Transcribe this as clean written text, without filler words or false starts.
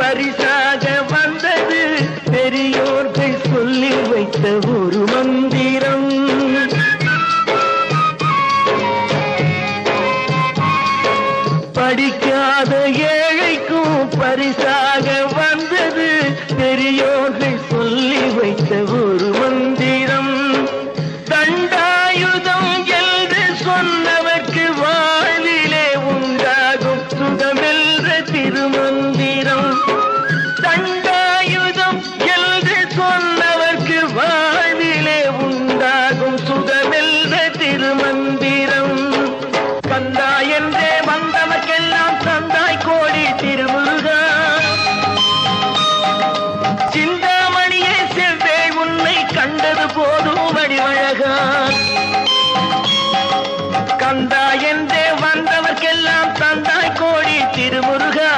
பரிசாக வந்தது பெரியோர்கள் சொல்லி வைத்த ஒரு மந்திரம். படிக்காத ஏழைக்கும் பரிசாக வந்தது பெரியோர்கள் சொல்லி வைத்த ஒரு மந்திரம். தண்டாயுதம் என்று சொன்னவர்க்கு வாழ்விலே உண்டாகும் சுகமென்ற திருமந்திரம். தண்டாயுதம் என்று சொன்னவர்க்கு வாழ்விலே உண்டாகும் சுகமென்ற திருமந்திரம். கந்தா என்றே வந்தவர்க்கெல்லாம் தந்தாய் கோடி திருமுருகா. சிந்தாமணியே செவ்வே உன்னை கண்டது போதும் வடிவழகா. கந்தா என்றே வந்தவர்க்கெல்லாம் தந்தாய் கோடி திருமுருகா.